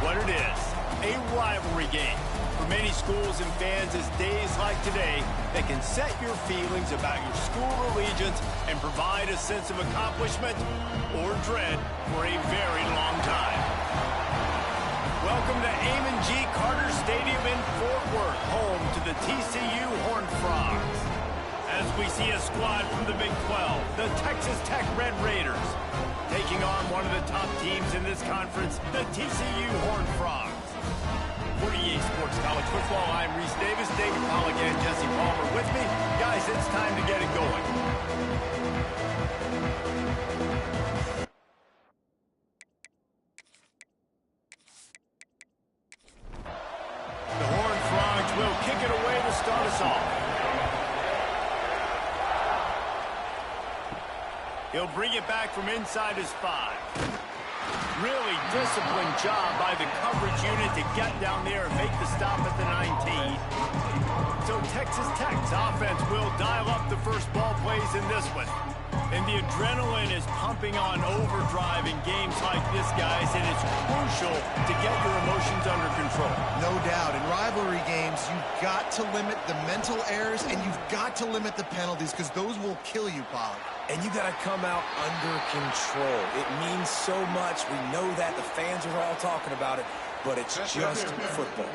what it is, a rivalry game. For many schools and fans, it's days like today that can set your feelings about your school allegiance and provide a sense of accomplishment or dread for a very long time. Welcome to Amon G. Carter Stadium in Fort Worth, home to the TCU Horned Frogs. As we see a squad from the Big 12, the Texas Tech Red Raiders, taking on one of the top teams in this conference, the TCU Horned Frogs. For EA Sports College Football, I'm Reese Davis, David Pollock, and Jesse Palmer with me. Guys, it's time to get it going. The Horned Frogs will kick it away to start us off. He'll bring it back from inside his 5. Really disciplined job by the coverage unit to get down there and make the stop at the 19. So Texas Tech's offense will dial up the first ball plays in this one. And the adrenaline is pumping on overdrive in games like this, guys, and it's crucial to get your emotions under control. No doubt. In rivalry games, you've got to limit the mental errors, and you've got to limit the penalties, because those will kill you, Pollock. And you got to come out under control. It means so much. We know that. The fans are all talking about it, but it's just football.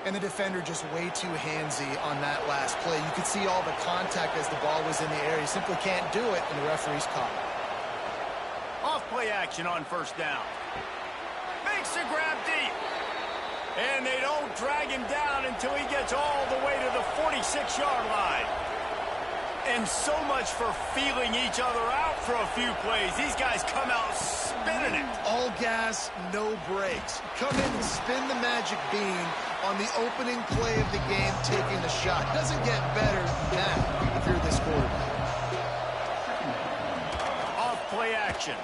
And the defender just way too handsy on that last play. You could see all the contact as the ball was in the air. He simply can't do it, and the referee's caught it. Off-play action on first down. Makes the grab deep. And they don't drag him down until he gets all the way to the 46-yard line. And so much for feeling each other out for a few plays. These guys come out spinning it. All gas, no brakes. Come in and spin the magic bean on the opening play of the game, taking the shot. Doesn't get better than that if you're this quarterback. Off-play action.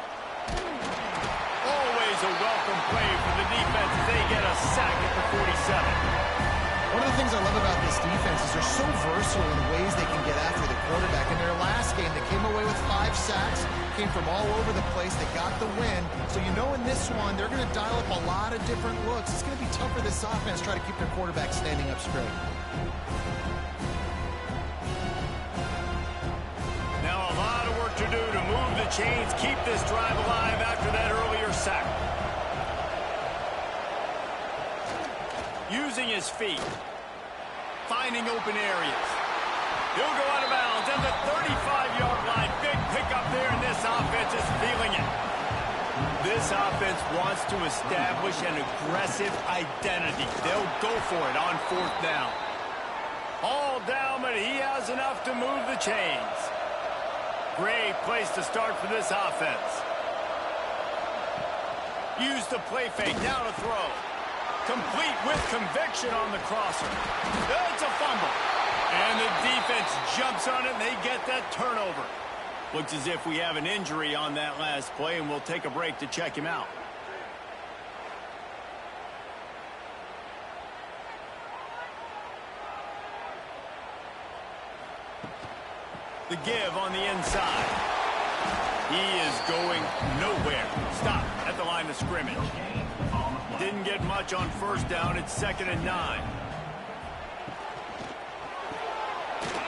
Always a welcome play for the defense as they get a sack at the 47. One of the things I love about this defense is they're so versatile in the ways they can get after the quarterback. In their last game, they came away with 5 sacks, came from all over the place. They got the win. So you know in this one, they're going to dial up a lot of different looks. It's going to be tough for this offense to try to keep their quarterback standing up straight. Now a lot of work to do to move the chains, keep this drive alive after that earlier sack. Using his feet, finding open areas. He'll go out of bounds at the 35-yard line. Big pickup there, and this offense is feeling it. This offense wants to establish an aggressive identity. They'll go for it on 4th down. All down, but he has enough to move the chains. Great place to start for this offense. Use the play fake, now to throw. Complete with conviction on the crosser. It's a fumble. And the defense jumps on it, and they get that turnover. Looks as if we have an injury on that last play, and we'll take a break to check him out. The give on the inside. He is going nowhere. Stop at the line of scrimmage. Didn't get much on first down. It's 2nd and 9.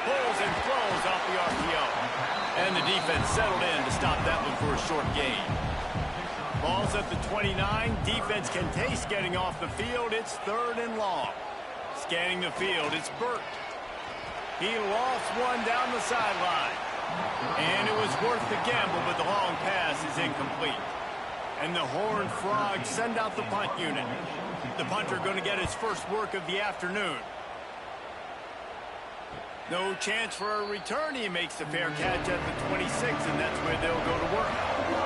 Pulls and throws off the RPO. And the defense settled in to stop that one for a short gain. Ball's at the 29. Defense can taste getting off the field. It's 3rd and long. Scanning the field, it's Burt. He lost one down the sideline. And it was worth the gamble, but the long pass is incomplete. And the Horned Frogs send out the punt unit. The punter going to get his first work of the afternoon. No chance for a return. He makes the fair catch at the 26, and that's where they'll go to work.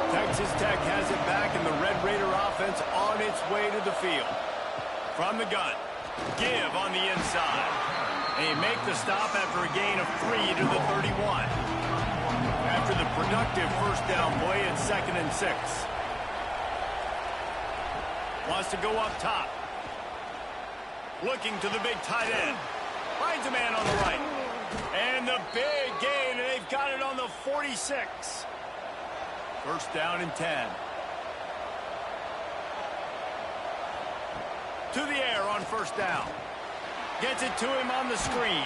Texas Tech has it back, and the Red Raider offense on its way to the field. From the gun, give on the inside. They make the stop after a gain of 3 to the 31. After the productive first down play, it's 2nd and 6. Wants to go up top. Looking to the big tight end. Finds a man on the right. And the big gain, and they've got it on the 46. First down and 10. To the air on first down. Gets it to him on the screen.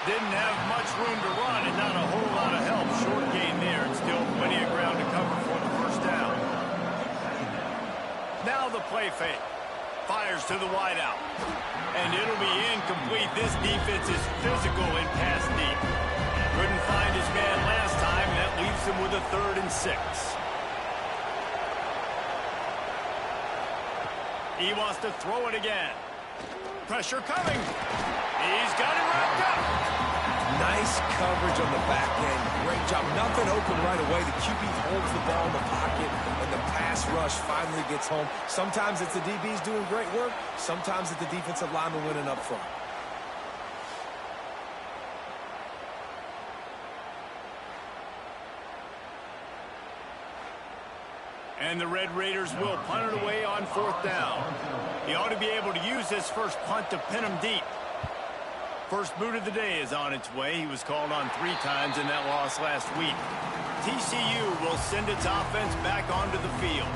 Didn't have much room to run and not a whole lot of help. Short gain there and still plenty of ground to cover for the first down. Now the play fake. Fires to the wideout. And it'll be incomplete. This defense is physical and pass deep. Couldn't find his man last time, and that leaves him with a 3rd and 6. He wants to throw it again. Pressure coming. He's got it wrapped up. Nice coverage on the back end. Great job. Nothing open right away. The QB holds the ball in the pocket, and the pass rush finally gets home. Sometimes it's the DBs doing great work. Sometimes it's the defensive lineman winning up front. And the Red Raiders will punt it away on 4th down. He ought to be able to use this first punt to pin him deep. First boot of the day is on its way. He was called on 3 times in that loss last week. TCU will send its offense back onto the field.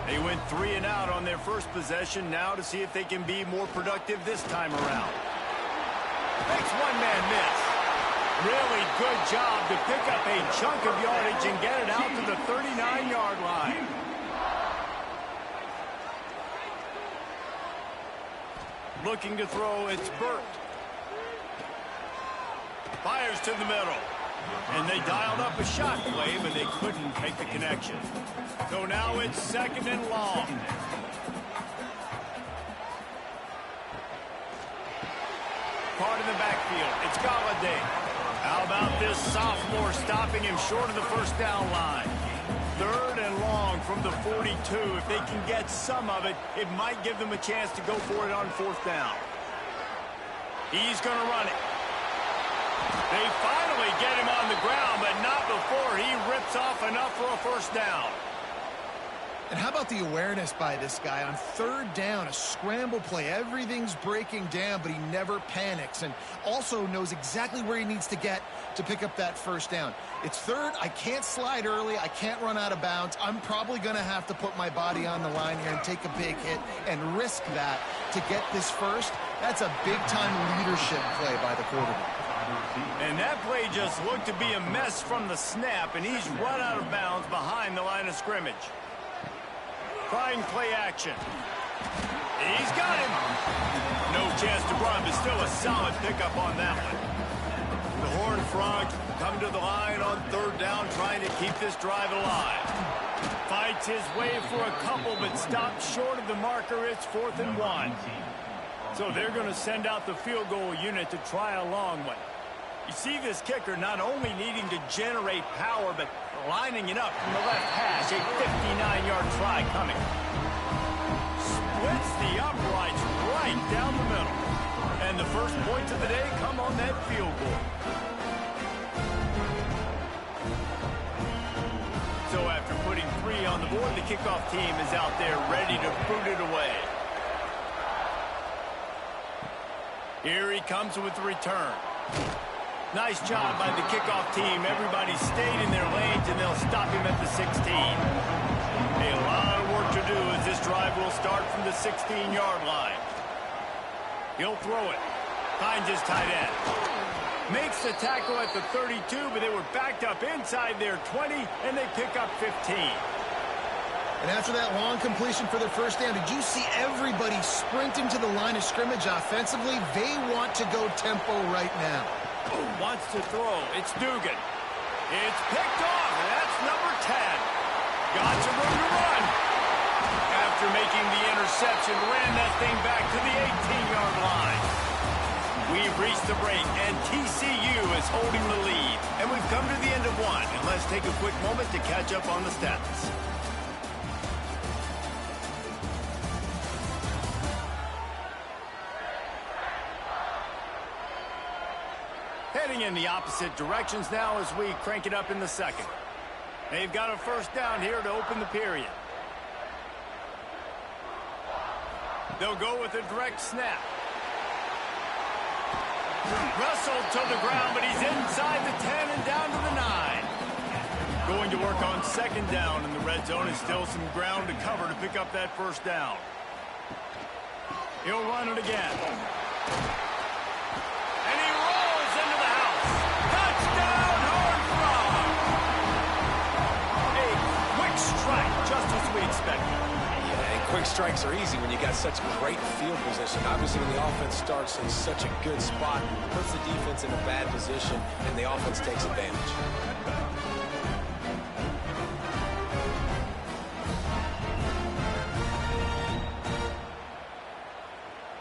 They went 3 and out on their first possession now to see if they can be more productive this time around. Makes one-man miss. Really good job to pick up a chunk of yardage and get it out to the 39-yard line. Looking to throw, it's Burt. Fires to the middle. And they dialed up a shot play, but they couldn't make the connection. So now it's 2nd and long. Caught in the backfield. It's Galladay. How about this sophomore stopping him short of the first down line? 3rd and long from the 42. If they can get some of it, it might give them a chance to go for it on 4th down. He's going to run it. They finally get him on the ground, but not before he rips off enough for a first down. And how about the awareness by this guy on 3rd down, a scramble play. Everything's breaking down, but he never panics and also knows exactly where he needs to get to pick up that first down. It's 3rd. I can't slide early. I can't run out of bounds. I'm probably going to have to put my body on the line here and take a big hit and risk that to get this first. That's a big-time leadership play by the quarterback. And that play just looked to be a mess from the snap, and he's run out of bounds behind the line of scrimmage. Trying play action. He's got him. No chance to run, but still a solid pickup on that one. The Horned Frog come to the line on 3rd down, trying to keep this drive alive. Fights his way for a couple, but stops short of the marker. It's 4th and 1. So they're going to send out the field goal unit to try a long one. You see this kicker not only needing to generate power, but lining it up from the left hash. A 59-yard try coming. Splits the uprights right down the middle. And the first points of the day come on that field goal. So after putting 3 on the board, the kickoff team is out there ready to boot it away. Here he comes with the return. Nice job by the kickoff team. Everybody stayed in their lanes, and they'll stop him at the 16. A lot of work to do as this drive will start from the 16-yard line. He'll throw it. Finds his tight end. Makes the tackle at the 32, but they were backed up inside their 20, and they pick up 15. And after that long completion for their first down, did you see everybody sprinting to the line of scrimmage offensively? They want to go tempo right now. Wants to throw. It's Dugan. It's picked off, and that's number 10. Got some room to run. After making the interception, ran that thing back to the 18-yard line. We've reached the break, and TCU is holding the lead. And we've come to the end of one. And let's take a quick moment to catch up on the stats. Heading in the opposite directions now as we crank it up in the second. They've got a first down here to open the period. They'll go with a direct snap. Wrestled to the ground, but he's inside the 10 and down to the 9. going to work on second down in the red zone. And still some ground to cover to pick up that first down. He'll run it again. And he rolls into the house. Touchdown, Horned Frog! A quick strike, just as we expected. Yeah, and quick strikes are easy when you got such great field position. Obviously, when the offense starts in such a good spot, it puts the defense in a bad position, and the offense takes advantage.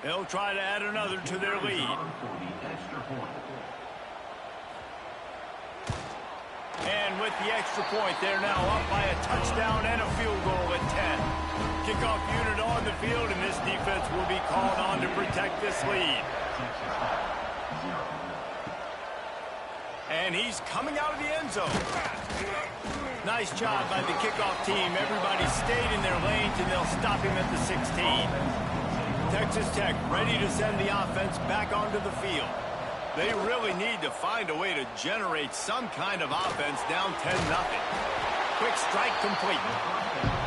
They'll try to add another to their lead. And with the extra point, they're now up by a touchdown and a field goal at 10. Kickoff unit on the field, and this defense will be called on to protect this lead. And he's coming out of the end zone. Nice job by the kickoff team. Everybody stayed in their lanes, and they'll stop him at the 16. Texas Tech ready to send the offense back onto the field. They really need to find a way to generate some kind of offense down 10-0. Quick strike complete.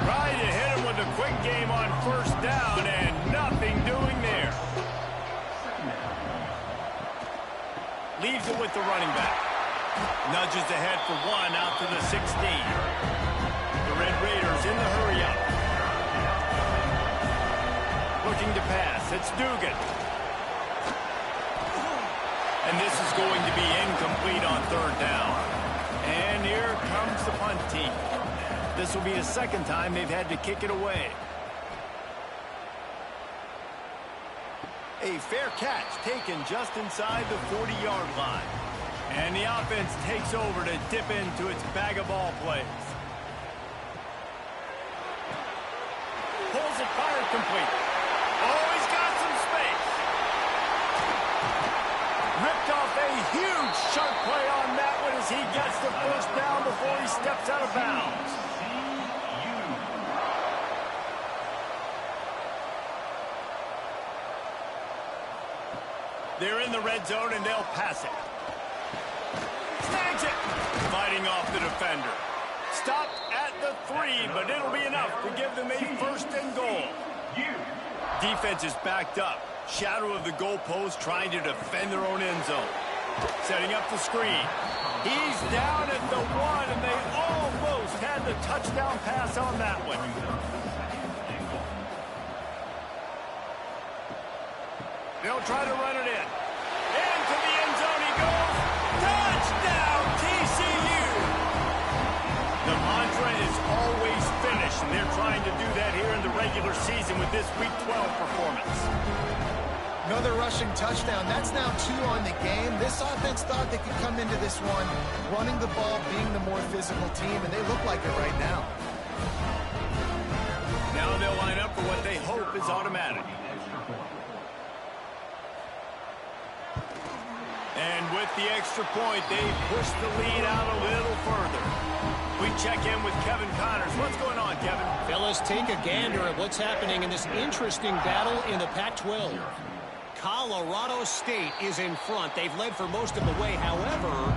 Trying to hit him with a quick game on first down, and nothing doing there. Leaves it with the running back. Nudges ahead for one out to the 16. The Red Raiders in the hurry-up. Looking to pass. It's Dugan. And this is going to be incomplete on third down. And here comes the punt team. This will be the second time they've had to kick it away. A fair catch taken just inside the 40-yard line. And the offense takes over to dip into its bag of ball plays. Pulls it, fired complete. Oh, he's got some space. Ripped off a huge sharp play on that one as he gets the first down before he steps out of bounds. They're in the red zone, and they'll pass it. Snags it. Fighting off the defender. Stopped at the 3, but it'll be enough to give them a first and goal. Defense is backed up. Shadow of the goalpost trying to defend their own end zone. Setting up the screen. He's down at the 1, and they almost had the touchdown pass on that one. They'll try to run it in. Into the end zone he goes. Touchdown, TCU! The mantra is always finish, and they're trying to do that here in the regular season with this Week 12 performance. Another rushing touchdown. That's now 2 on the game. This offense thought they could come into this one running the ball, being the more physical team, and they look like it right now. Now they'll line up for what they hope is automatic. And with the extra point, they push the lead out a little further. We check in with Kevin Connors. What's going on, Kevin? Fellas, take a gander at what's happening in this interesting battle in the Pac-12. Colorado State is in front. They've led for most of the way. However,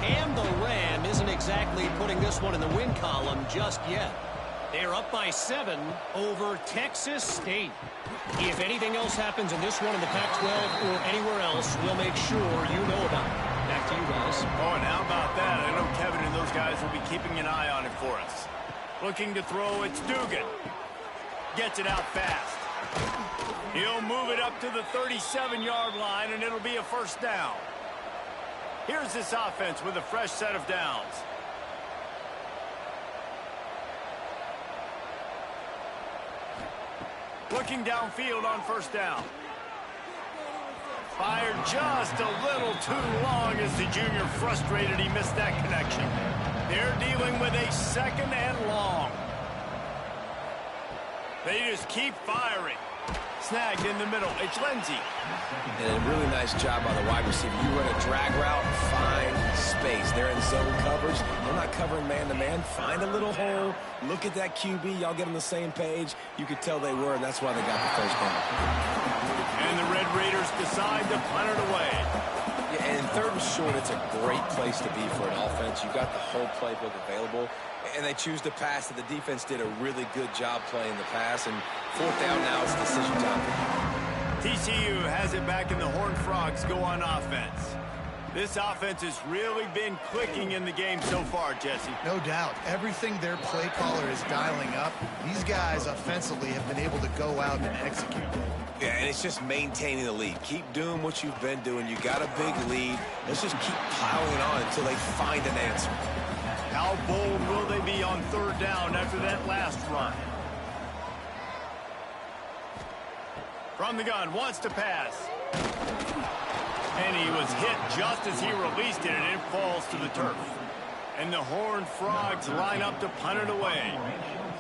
Cam the Ram isn't exactly putting this one in the win column just yet. They're up by 7 over Texas State. If anything else happens in this one in the Pac-12 or anywhere else, we'll make sure you know about it. Back to you guys. Oh, and how about that? I know Kevin and those guys will be keeping an eye on it for us. Looking to throw, it's Dugan. Gets it out fast. He'll move it up to the 37-yard line, and it'll be a first down. Here's this offense with a fresh set of downs. Looking downfield on first down. Fired just a little too long as the junior frustrated he missed that connection. They're dealing with a second and long. They just keep firing. Snagged in the middle. It's Lindsey. And a really nice job by the wide receiver. You run a drag route, find space. They're in zone coverage. They're not covering man-to-man. Find a little hole. Look at that QB. Y'all get on the same page. You could tell they were, and that's why they got the first down. And the Red Raiders decide to punt it away. Yeah, and third and short, it's a great place to be for an offense. You've got the whole playbook available, and they choose to pass. And the defense did a really good job playing the pass. And fourth down now, it's decision time. TCU has it back, and the Horned Frogs go on offense. This offense has really been clicking in the game so far, Jesse. No doubt. Everything their play caller is dialing up, these guys offensively have been able to go out and execute. Yeah, and it's just maintaining the lead. Keep doing what you've been doing. You got a big lead. Let's just keep piling on until they find an answer. How bold will they be on third down after that last run? From the gun, wants to pass. And he was hit just as he released it, and it falls to the turf. And the Horned Frogs line up to punt it away.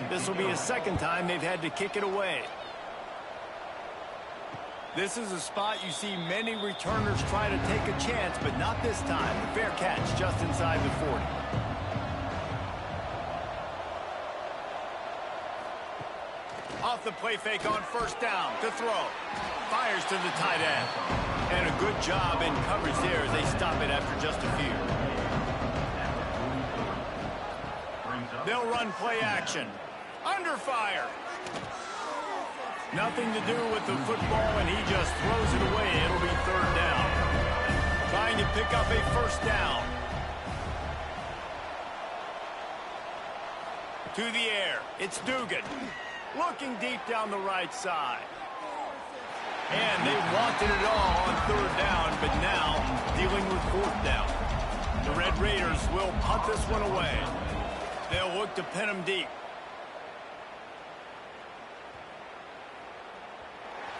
This will be a second time they've had to kick it away. This is a spot you see many returners try to take a chance, but not this time. A fair catch just inside the 40. Off the play fake on first down to throw. Fires to the tight end. And a good job in coverage there as they stop it after just a few. They'll run play action. Under fire. Nothing to do with the football, and he just throws it away. It'll be third down. Trying to pick up a first down. To the air. It's Dugan. Looking deep down the right side. And they wanted it all on third down, but now dealing with fourth down. The Red Raiders will punt this one away. They'll look to pin them deep.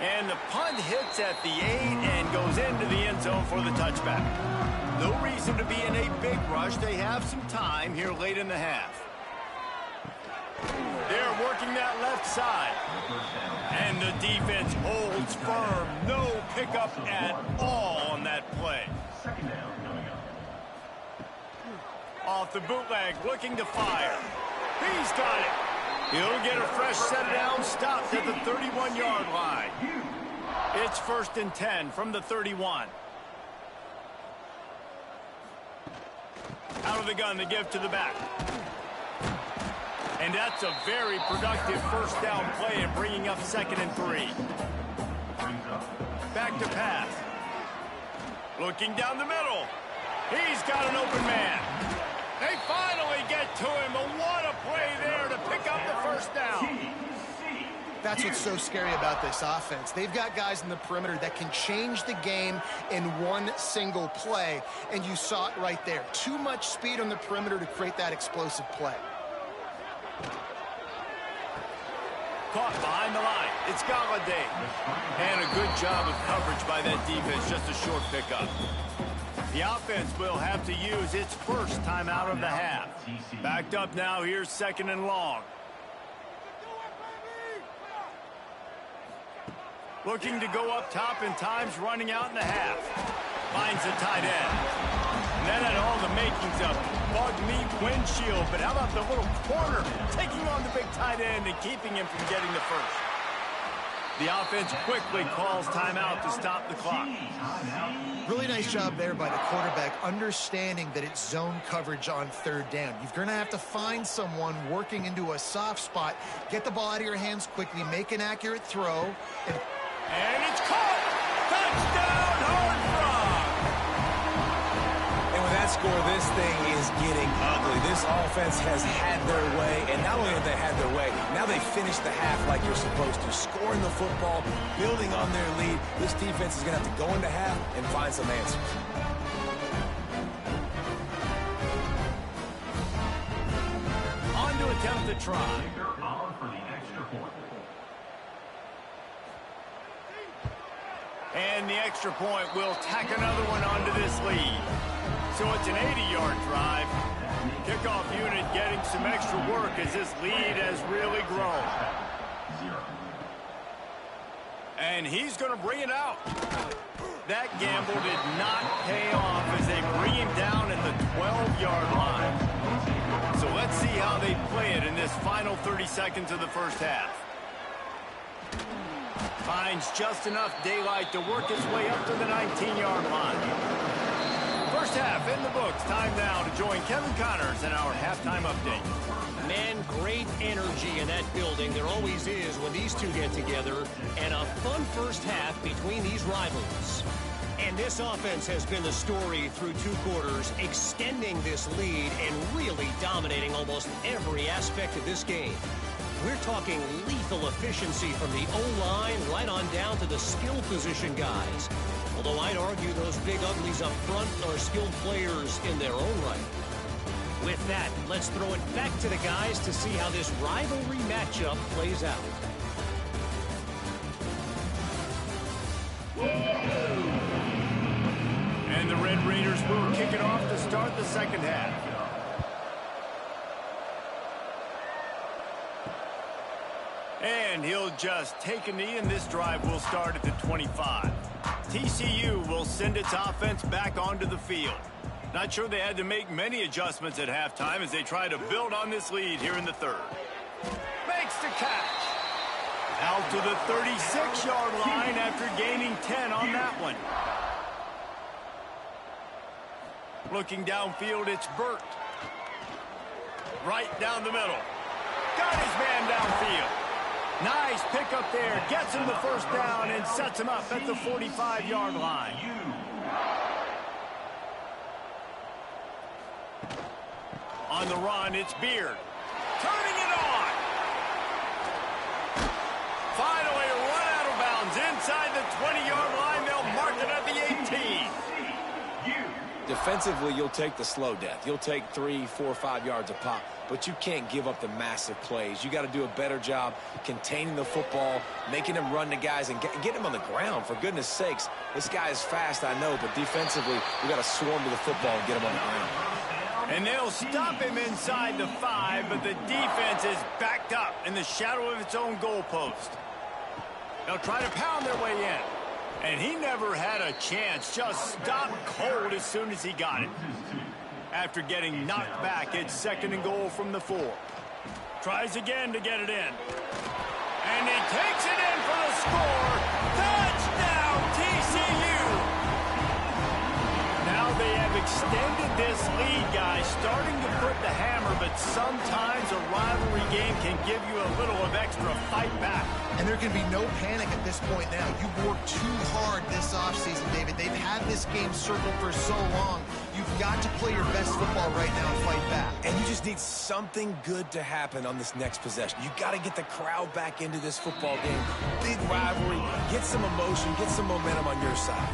And the punt hits at the 8 and goes into the end zone for the touchback. No reason to be in a big rush. They have some time here late in the half. They're working that left side. And the defense holds firm. No pickup at all on that play. Off the bootleg, looking to fire. He's got it. He'll get a fresh set down, stopped at the 31-yard line. It's 1st and 10 from the 31. Out of the gun, the give to the back. And that's a very productive first down play and bringing up 2nd and 3. Back to pass. Looking down the middle. He's got an open man. They finally get to him, but what a play there to pick up the first down. That's what's so scary about this offense. They've got guys in the perimeter that can change the game in one single play, and you saw it right there. Too much speed on the perimeter to create that explosive play. Caught behind the line. It's Galladay. And a good job of coverage by that defense. Just a short pickup. The offense will have to use its first timeout of the half. Backed up now. Here's 2nd and long. Looking to go up top in times, running out in the half. Finds the tight end. And that had all the makings of bug meat windshield. But how about the little corner taking on the big tight end and keeping him from getting the first? The offense quickly calls timeout to stop the clock. Really nice job there by the quarterback, understanding that it's zone coverage on third down. You're going to have to find someone working into a soft spot, get the ball out of your hands quickly, make an accurate throw. And it's caught! Touchdown, Horned Frogs! And with that score, this thing is getting ugly. This offense has had their way, and not only have they had their way, now they finished the half like you're supposed to, scoring the football, building on their lead. This defense is going to have to go into half and find some answers. On to attempt the try. And the extra point will tack another one onto this lead. So it's an 80-yard drive. Kickoff unit getting some extra work as this lead has really grown. And he's going to bring it out. That gamble did not pay off as they bring him down at the 12-yard line. So let's see how they play it in this final 30 seconds of the first half. Finds just enough daylight to work his way up to the 19-yard line. half in the books. Time now to join Kevin Connors in our halftime update. Man, great energy in that building. There always is when these two get together. And a fun first half between these rivals. And this offense has been the story through 2 quarters, extending this lead and really dominating almost every aspect of this game. We're talking lethal efficiency from the O-line right on down to the skill position guys. Although I'd argue those big uglies up front are skilled players in their own right. With that, let's throw it back to the guys to see how this rivalry matchup plays out. And the Red Raiders will kick it off to start the second half. And he'll just take a knee, and this drive will start at the 25. TCU will send its offense back onto the field. Not sure they had to make many adjustments at halftime as they try to build on this lead here in the third. Makes the catch. Out to the 36-yard line after gaining 10 on that one. Looking downfield, it's Burt. Right down the middle. Got his man downfield. Nice pickup there. Gets him the first down and sets him up at the 45-yard line. On the run, it's Beard. Turning it on. Finally run out of bounds inside the 20-yard line. They'll mark it at the 18. Defensively, you'll take the slow death. You'll take 3, 4, 5 yards a pop, but you can't give up the massive plays. You got to do a better job containing the football, making them run the guys, and get them on the ground. For goodness sakes, this guy is fast, I know, but defensively, we got to swarm to the football and get him on the ground. And they'll stop him inside the 5, but the defense is backed up in the shadow of its own goalpost. They'll try to pound their way in. And he never had a chance, just stopped cold as soon as he got it. After getting knocked back, it's 2nd and goal from the 4. Tries again to get it in. And he takes it in for the score. Touchdown, TCU! Now they have extended this lead, guys, starting to put the hammer, but sometimes a rivalry game can give you a little of extra fight back. And there can be no panic at this point now. You've worked too hard this offseason, David. They've had this game circled for so long. You've got to play your best football right now and fight back. And you just need something good to happen on this next possession. You got to get the crowd back into this football game. Big rivalry. Get some emotion. Get some momentum on your side.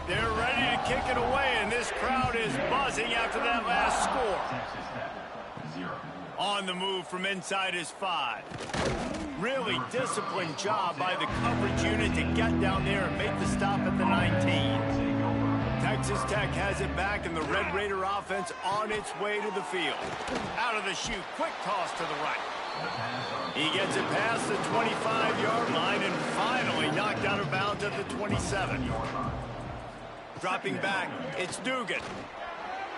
They're ready to kick it away, and this crowd is buzzing after that last score. On the move from inside his 5. Really disciplined job by the coverage unit to get down there and make the stop at the 19. Texas Tech has it back, and the Red Raider offense on its way to the field. Out of the chute, quick toss to the right. He gets it past the 25-yard line and finally knocked out of bounds at the 27. Dropping back, it's Dugan.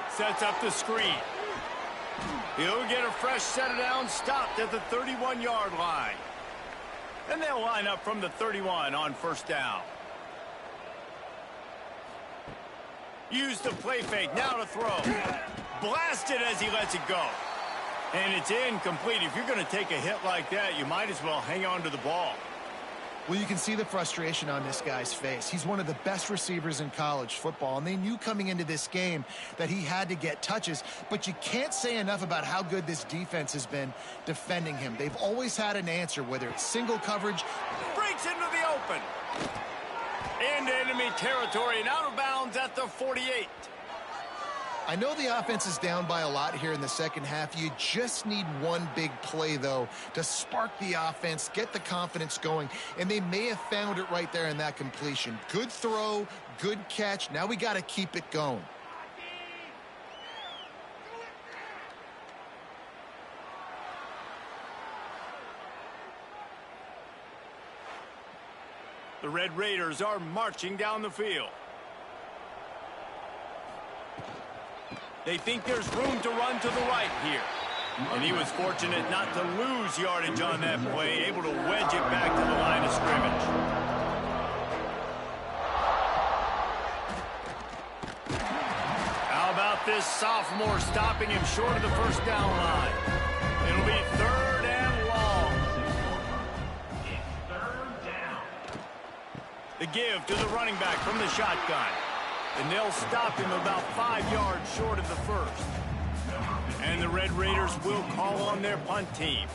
Sets up the screen. He'll get a fresh set of downs, stopped at the 31-yard line. And they'll line up from the 31 on first down. Use the play fake, now to throw. Blasted as he lets it go. And it's incomplete. If you're going to take a hit like that, you might as well hang on to the ball. Well, you can see the frustration on this guy's face. He's one of the best receivers in college football, and they knew coming into this game that he had to get touches, but you can't say enough about how good this defense has been defending him. They've always had an answer, whether it's single coverage. Breaks into the open. Into enemy territory and out of bounds at the 48. I know the offense is down by a lot here in the second half. You just need one big play, though, to spark the offense, get the confidence going, and they may have found it right there in that completion. Good throw, good catch. Now we got to keep it going. The Red Raiders are marching down the field. They think there's room to run to the right here. And he was fortunate not to lose yardage on that play, able to wedge it back to the line of scrimmage. How about this sophomore stopping him short of the first down line? It'll be 3rd and long. The give to the running back from the shotgun. And they'll stop him about 5 yards short of the first. And the Red Raiders will call on their punt team.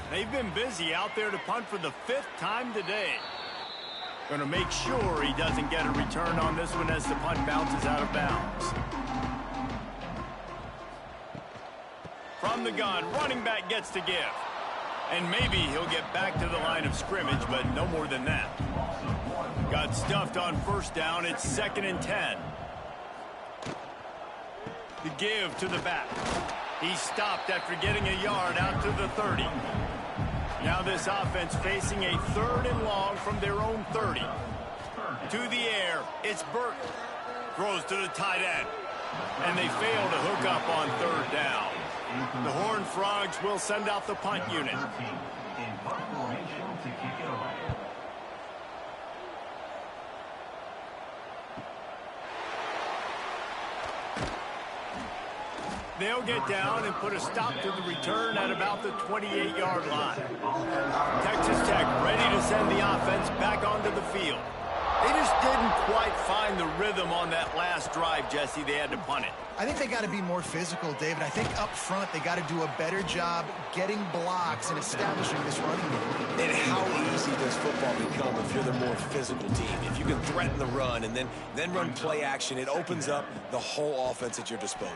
They've been busy out there to punt for the 5th time today. Going to make sure he doesn't get a return on this one as the punt bounces out of bounds. From the gun, running back gets to give. And maybe he'll get back to the line of scrimmage, but no more than that. Got stuffed on first down. It's 2nd and 10. The give to the back. He stopped after getting a yard out to the 30. Now this offense facing a 3rd and long from their own 30. To the air, it's Burton. Throws to the tight end. And they fail to hook up on 3rd down. The Horned Frogs will send out the punt unit. They'll get down and put a stop to the return at about the 28-yard line. Texas Tech ready to send the offense back onto the field. They just didn't quite find the rhythm on that last drive, Jesse. They had to punt it. I think they got to be more physical, David. I think up front they got to do a better job getting blocks and establishing this running game. And how easy does football become if you're the more physical team? If you can threaten the run and then run play action, it opens up the whole offense at your disposal.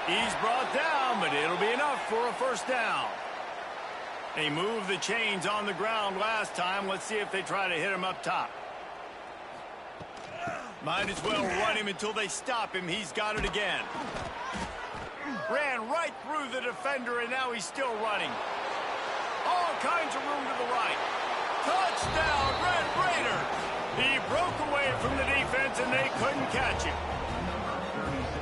He's brought down, but it'll be enough for a first down. They moved the chains on the ground last time. Let's see if they try to hit him up top. Might as well run him until they stop him. He's got it again. Ran right through the defender, and now he's still running. All kinds of room to the right. Touchdown, Red Raider. He broke away from the defense, and they couldn't catch him.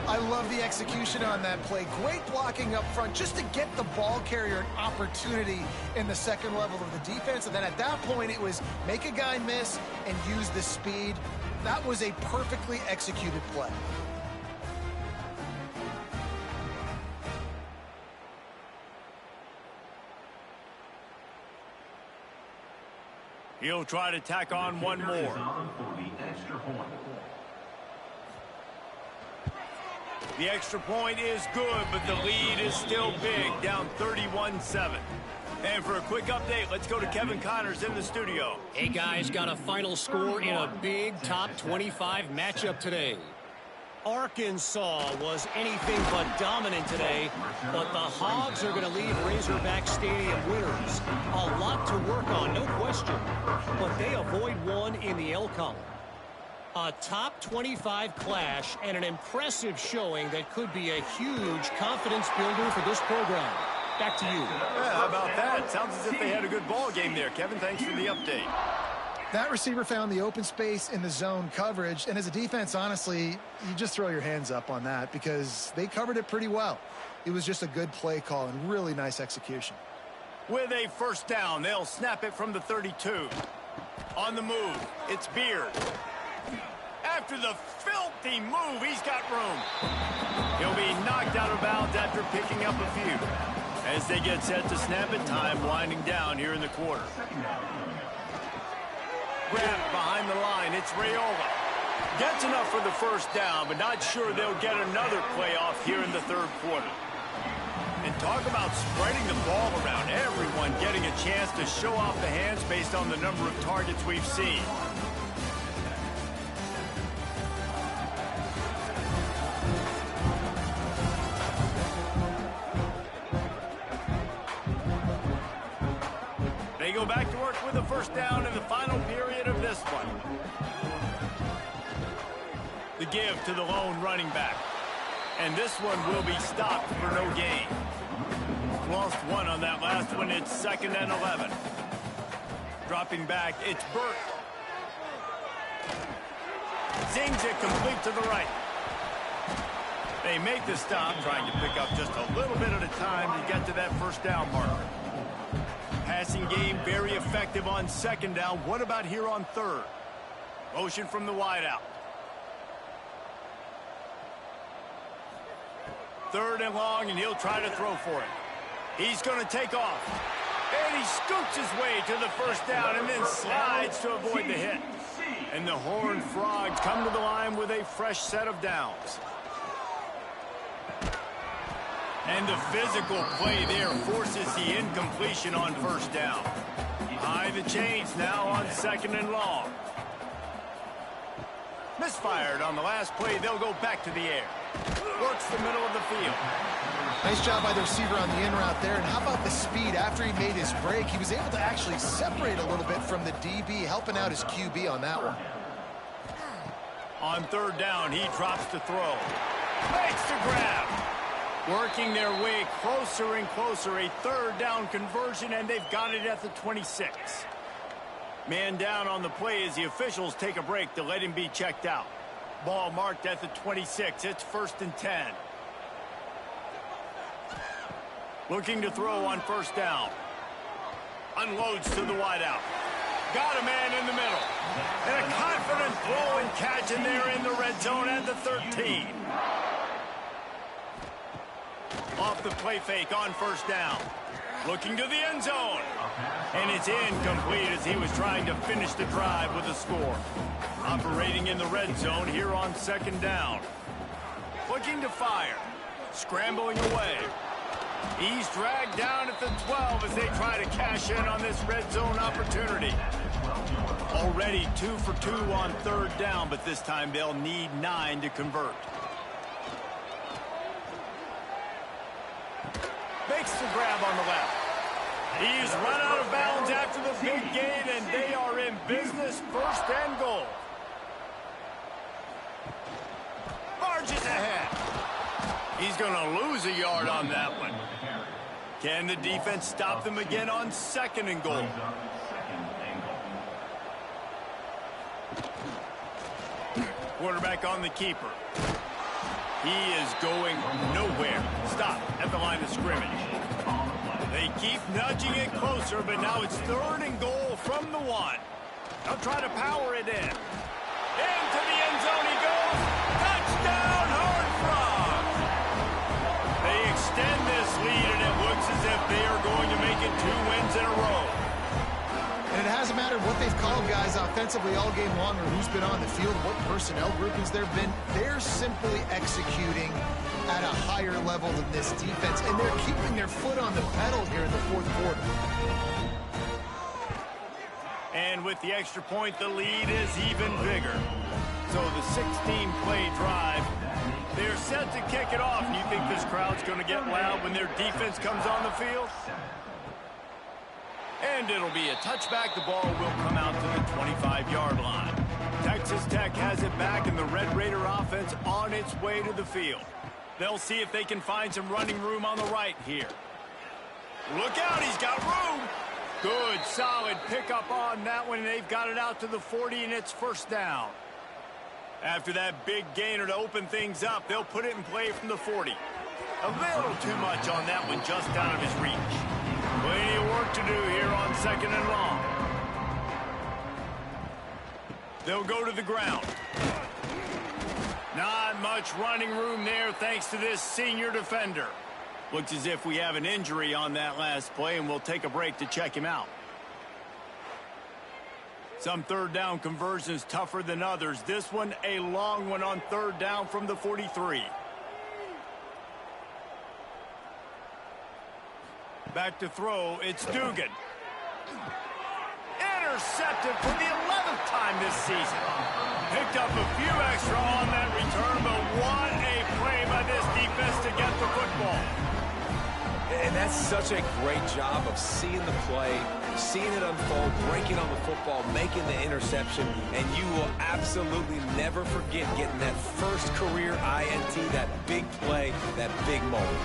I love the execution on that play. Great blocking up front just to get the ball carrier an opportunity in the second level of the defense. And then at that point, it was make a guy miss and use the speed. That was a perfectly executed play. He'll try to tack on one more. The extra point is good, but the lead is still big, down 31-7. And for a quick update, let's go to Kevin Connors in the studio. Hey, guys, got a final score in a big top 25 matchup today. Arkansas was anything but dominant today, but the Hogs are going to leave Razorback Stadium winners. A lot to work on, no question, but they avoid one in the L column. A top 25 clash and an impressive showing that could be a huge confidence builder for this program. Back to you. Yeah, how about that? Sounds as if they had a good ball game there. Kevin, thanks for the update. That receiver found the open space in the zone coverage, and as a defense, honestly, you just throw your hands up on that because they covered it pretty well. It was just a good play call and really nice execution. With a first down, they'll snap it from the 32. On the move, it's Beard. After the filthy move, he's got room. He'll be knocked out of bounds after picking up a few. As they get set to snap it, time winding down here in the quarter. Wrapped behind the line, it's Raiola. Gets enough for the first down, but not sure they'll get another playoff here in the third quarter. And talk about spreading the ball around. Everyone getting a chance to show off the hands based on the number of targets we've seen. They go back to work with a first down in the final period of this one. The give to the lone running back. And this one will be stopped for no gain. Lost one on that last one. It's 2nd and 11. Dropping back, it's Burt. Zings it complete to the right. They make the stop, trying to pick up just a little bit at a time to get to that first down marker. Passing game very effective on second down. What about here on third? Motion from the wideout. 3rd and long, and he'll try to throw for it. He's going to take off. And he scoots his way to the 1st down and then slides to avoid the hit. And the Horned Frogs come to the line with a fresh set of downs. And the physical play there forces the incompletion on 1st down. High the chains now on 2nd and long. Misfired on the last play. They'll go back to the air. Works the middle of the field. Nice job by the receiver on the in route there. And how about the speed after he made his break? He was able to actually separate a little bit from the DB, helping out his QB on that one. On 3rd down, he drops to throw. Makes the grab. Working their way closer and closer. A 3rd down conversion, and they've got it at the 26. Man down on the play as the officials take a break to let him be checked out. Ball marked at the 26. It's 1st and 10. Looking to throw on 1st down. Unloads to the wideout. Got a man in the middle. And a confident throw and catch, and they're in the red zone at the 13. Off the play fake on 1st down. Looking to the end zone. And it's incomplete as he was trying to finish the drive with a score. Operating in the red zone here on 2nd down. Looking to fire. Scrambling away. He's dragged down at the 12 as they try to cash in on this red zone opportunity. Already 2 for 2 on 3rd down, but this time they'll need 9 to convert. Makes the grab on the left. He's run out of bounds after the big gain, and they are in business. 1st and goal. Barges ahead. He's going to lose a yard on that one. Can the defense stop them again on 2nd and goal? Quarterback on the keeper. He is going nowhere. Stop at the line of scrimmage. They keep nudging it closer, but now it's 3rd and goal from the 1. They'll try to power it in. Into the end zone he goes. Touchdown, Horned Frogs! They extend this lead, and it looks as if they are going to make it 2 wins in a row. And it hasn't mattered what they've called guys offensively all game long or who's been on the field, what personnel groupings there have been. They're simply executing at a higher level than this defense, and they're keeping their foot on the pedal here in the 4th quarter. And with the extra point, the lead is even bigger. So the 16-play drive, they're set to kick it off. And you think this crowd's going to get loud when their defense comes on the field? And it'll be a touchback. The ball will come out to the 25-yard line. Texas Tech has it back, and the Red Raider offense on its way to the field. They'll see if they can find some running room on the right here. Look out, he's got room. Good, solid pickup on that one, and they've got it out to the 40, and it's 1st down. After that big gainer to open things up, they'll put it in play from the 40. A little too much on that one, just out of his reach. Plenty of work to do here on 2nd and long. They'll go to the ground. Not much running room there thanks to this senior defender. Looks as if we have an injury on that last play, and we'll take a break to check him out. Some 3rd down conversions tougher than others. This one a long one on 3rd down from the 43. Back to throw, it's Dugan. Intercepted for the 11th time this season. Picked up a few extra on that return, but what a play by this defense to get the football. And that's such a great job of seeing the play, seeing it unfold, breaking on the football, making the interception, and you will absolutely never forget getting that first career INT, that big play, that big moment.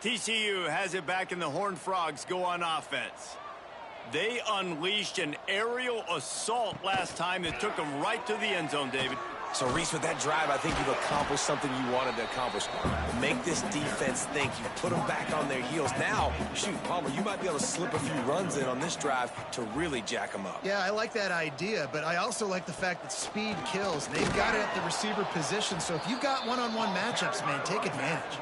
TCU has it back, and the Horned Frogs go on offense. They unleashed an aerial assault last time that took them right to the end zone, David. So, Reese, with that drive, I think you've accomplished something you wanted to accomplish. Make this defense think. You put them back on their heels. Now, shoot, Palmer, you might be able to slip a few runs in on this drive to really jack them up. Yeah, I like that idea, but I also like the fact that speed kills. They've got it at the receiver position, so if you've got one-on-one matchups, man, take advantage.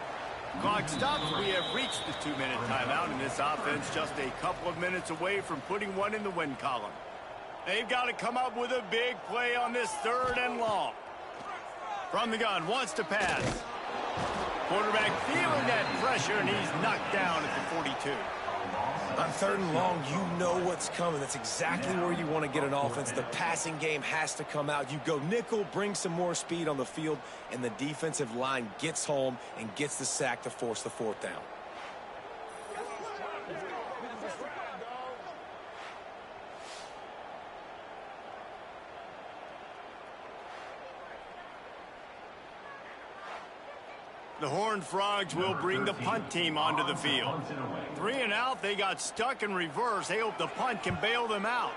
Clock stops. We have reached the 2-minute timeout, and this offense just a couple of minutes away from putting one in the win column. They've got to come up with a big play on this 3rd and long. From the gun, wants to pass. Quarterback feeling that pressure, and he's knocked down at the 42. On 3rd and long, you know what's coming. That's exactly where you want to get an offense. The passing game has to come out. You go nickel, bring some more speed on the field, and the defensive line gets home and gets the sack to force the 4th down. The Horned Frogs will bring the punt team onto the field. 3 and out, they got stuck in reverse. They hope the punt can bail them out.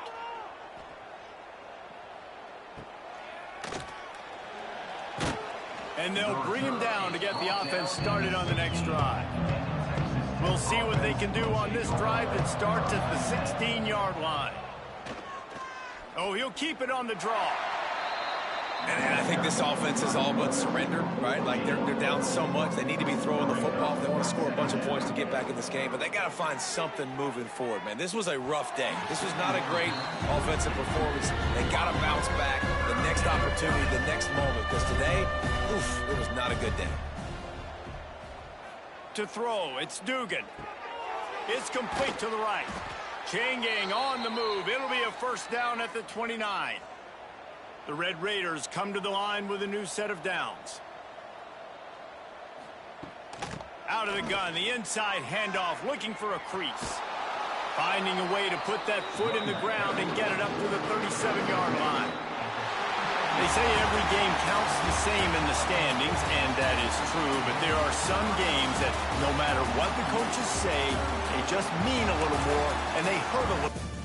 And they'll bring him down to get the offense started on the next drive. We'll see what they can do on this drive that starts at the 16-yard line. Oh, he'll keep it on the draw. And I think this offense is all but surrendered, right? Like, they're down so much. They need to be throwing the football if they want to score a bunch of points to get back in this game. But they got to find something moving forward, man. This was a rough day. This was not a great offensive performance. They got to bounce back the next opportunity, the next moment. Because today, oof, it was not a good day. To throw, it's Dugan. It's complete to the right. Chain gang on the move. It'll be a 1st down at the 29. The Red Raiders come to the line with a new set of downs. Out of the gun, the inside handoff, looking for a crease. Finding a way to put that foot in the ground and get it up to the 37-yard line. They say every game counts the same in the standings, and that is true, but there are some games that no matter what the coaches say, they just mean a little more, and they hurt a little.